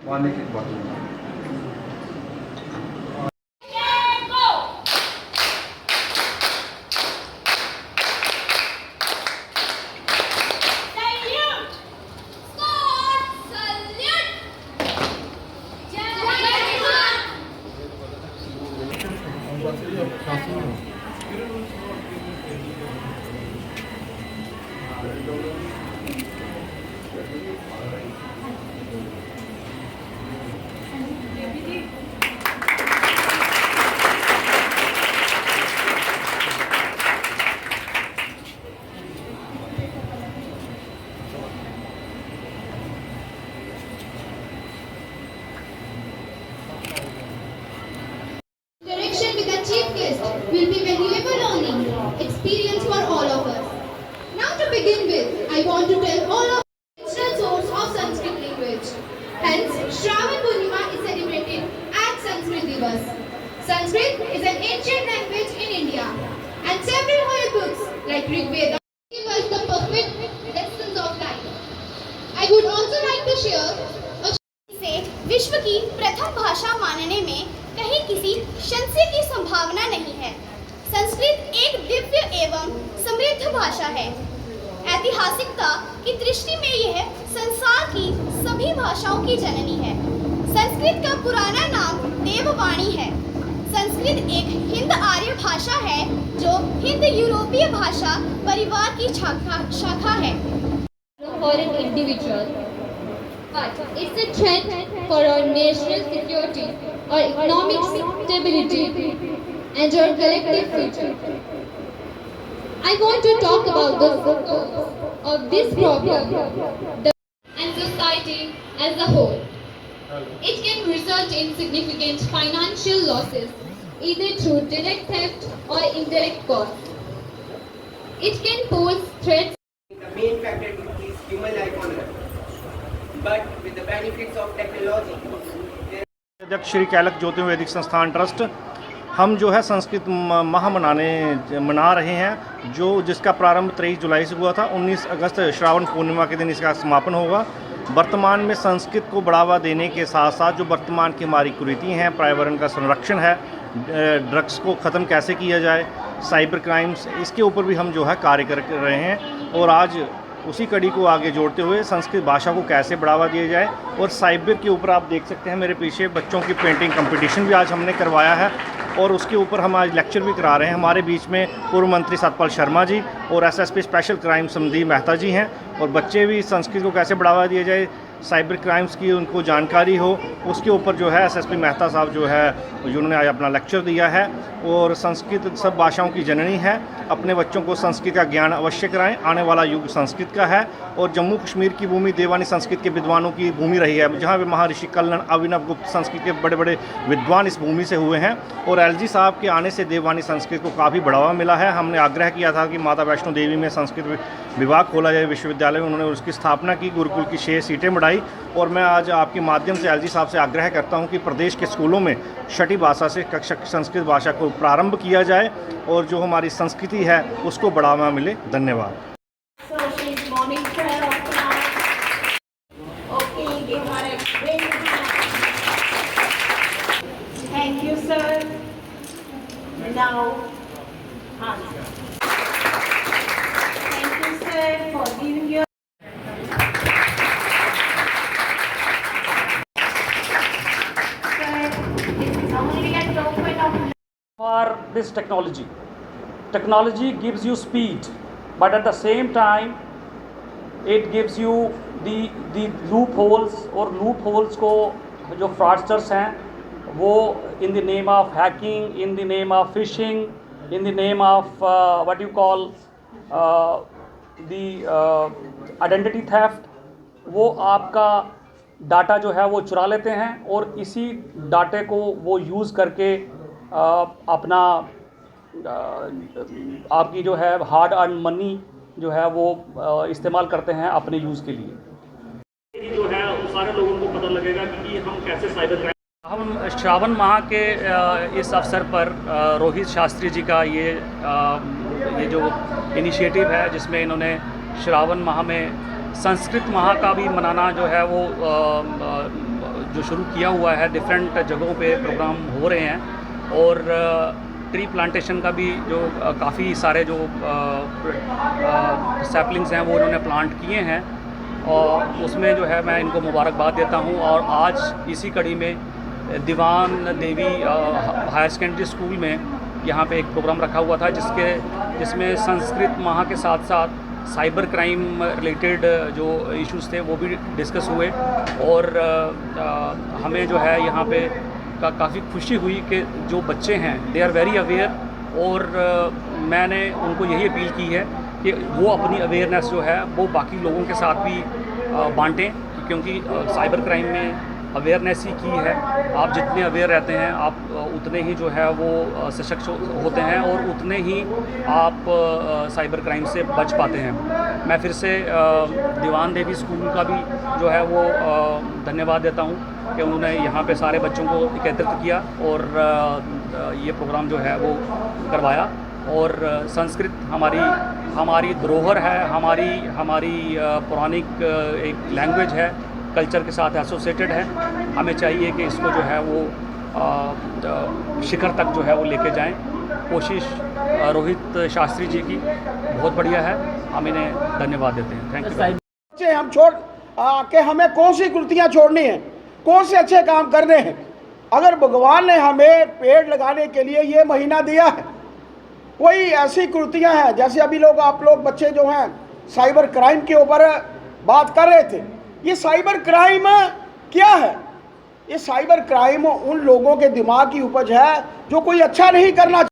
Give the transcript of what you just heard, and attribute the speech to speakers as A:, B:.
A: पानी की बोतल में।
B: Interaction with the chief guest will be valuable learning experience for all of us. Now to begin with, I want to tell all of us the source of Sanskrit language. Hence, Shravan Purnima is celebrated as Sanskrit Divas. Sanskrit is an ancient language in India, and several holy books like Rig Veda give us the perfect lessons of life. I would also like to share a
C: इसे विश्व की प्रथम भाषा मानने में कहीं किसी संशय की संभावना नहीं है। संस्कृत एक दिव्य एवं समृद्ध भाषा है। ऐतिहासिकता की दृष्टि में यह संसार की सभी भाषाओं की जननी है। संस्कृत का पुराना नाम देववाणी है। संस्कृत एक हिंद आर्य भाषा है जो हिंद यूरोपीय भाषा परिवार की शाखा है।
D: For an individual, but it's a threat for our national security, our economic stability, and our collective future. I want to talk about the cause of this problem and society as a whole. It can result in significant financial losses, either through direct theft or indirect costs. It can pose threats.
E: The main factor is human life on earth. But with the benefits of technology,
F: अध्यक्ष श्री कैलक ज्योति वैदिक संस्थान trust हम जो है संस्कृत माह मना रहे हैं, जो जिसका प्रारंभ 23 जुलाई से हुआ था। 19 अगस्त श्रावण पूर्णिमा के दिन इसका समापन होगा। वर्तमान में संस्कृत को बढ़ावा देने के साथ साथ जो वर्तमान की हमारी कुरीतियाँ हैं, पर्यावरण का संरक्षण है, ड्रग्स को ख़त्म कैसे किया जाए, साइबर क्राइम्स, इसके ऊपर भी हम जो है कार्य कर रहे हैं। और आज उसी कड़ी को आगे जोड़ते हुए संस्कृत भाषा को कैसे बढ़ावा दिया जाए, और साइबर के ऊपर आप देख सकते हैं मेरे पीछे बच्चों की पेंटिंग कंपटीशन भी आज हमने करवाया है, और उसके ऊपर हम आज लेक्चर भी करा रहे हैं। हमारे बीच में पूर्व मंत्री सतपाल शर्मा जी और SSP special crime Sandeep Mehta ji हैं, और बच्चे भी संस्कृत को कैसे बढ़ावा दिया जाए, साइबर क्राइम्स की उनको जानकारी हो, उसके ऊपर जो है एसएसपी मेहता साहब जो है जिन्होंने आज अपना लेक्चर दिया है। और संस्कृत सब भाषाओं की जननी है, अपने बच्चों को संस्कृत का ज्ञान अवश्य कराएं। आने वाला युग संस्कृत का है, और जम्मू कश्मीर की भूमि देवानी संस्कृत के विद्वानों की भूमि रही है, जहाँ पे महर्षि कल्लन, अभिनव गुप्त संस्कृत के बड़े बड़े विद्वान इस भूमि से हुए हैं। और एलजी साहब के आने से देवानी संस्कृत को काफ़ी बढ़ावा मिला है। हमने आग्रह किया था कि माता वैष्णो देवी में संस्कृत विभाग खोला जाए विश्वविद्यालय में, उन्होंने उसकी स्थापना की, गुरुकुल की 6 सीटें बढ़ाई। और मैं आज आपके माध्यम से एलजी साहब से आग्रह करता हूं कि प्रदेश के स्कूलों में छठी भाषा से कक्षा संस्कृत भाषा को प्रारंभ किया जाए, और जो हमारी संस्कृति है उसको बढ़ावा मिले। धन्यवाद।
G: Thank you, sir. Now, answer. Thank you, sir, for giving your. Sir, this is only at the open of.
H: For this technology, technology gives you speed, but at the same time it gives you the loopholes, और loopholes को जो fraudsters हैं वो in the name of hacking, in the name of phishing, in the name of what you call the identity theft, वो आपका data जो है वो चुरा लेते हैं, और इसी डाटे को वो यूज़ करके अपना आपकी जो है हार्ड अर्न मनी जो है वो इस्तेमाल करते हैं अपने यूज़ के लिए। जो है वो सारे लोगों को पता लगेगा कि हम कैसे साइबर क्राइम। हम श्रावण माह के इस अवसर पर रोहित शास्त्री जी का ये जो इनिशिएटिव है, जिसमें इन्होंने श्रावण माह में संस्कृत माह का भी मनाना जो है वो जो शुरू किया हुआ है, डिफरेंट जगहों पे प्रोग्राम हो रहे हैं और ट्री प्लांटेशन का भी जो काफ़ी सारे जो सैपलिंग्स हैं वो उन्होंने प्लांट किए हैं और उसमें जो है मैं इनको मुबारकबाद देता हूँ। और आज इसी कड़ी में दीवान देवी हायर सेकेंडरी स्कूल में यहाँ पे एक प्रोग्राम रखा हुआ था जिसमें संस्कृत माह के साथ साथ साइबर क्राइम रिलेटेड जो इश्यूज़ थे वो भी डिस्कस हुए और हमें जो है यहाँ पे काफ़ी खुशी हुई कि जो बच्चे हैं दे आर वेरी अवेयर और मैंने उनको यही अपील की है कि वो अपनी अवेयरनेस जो है वो बाकी लोगों के साथ भी बांटें, क्योंकि साइबर क्राइम में अवेयरनेस ही की है। आप जितने अवेयर रहते हैं आप उतने ही जो है वो सशक्त होते हैं और उतने ही आप साइबर क्राइम से बच पाते हैं। मैं फिर से दीवान देवी स्कूल का भी जो है वो धन्यवाद देता हूँ कि उन्होंने यहाँ पे सारे बच्चों को एकत्रित किया और ये प्रोग्राम जो है वो करवाया। और संस्कृत हमारी धरोहर है, हमारी पौराणिक एक लैंग्वेज है, कल्चर के साथ एसोसिएटेड है। हमें चाहिए कि इसको जो है वो शिखर तक जो है वो लेके जाएं। कोशिश रोहित शास्त्री जी की बहुत बढ़िया है, हम इन्हें धन्यवाद देते हैं। Thank you.
A: हम छोड़ के हमें कौन सी कृतियाँ छोड़नी हैं, कौन से अच्छे काम करने हैं। अगर भगवान ने हमें पेड़ लगाने के लिए ये महीना दिया है, कोई ऐसी कृतियाँ हैं जैसे अभी आप लोग बच्चे जो हैं साइबर क्राइम के ऊपर बात कर रहे थे। ये साइबर क्राइम क्या है? ये साइबर क्राइम उन लोगों के दिमाग की उपज है जो कोई अच्छा नहीं करना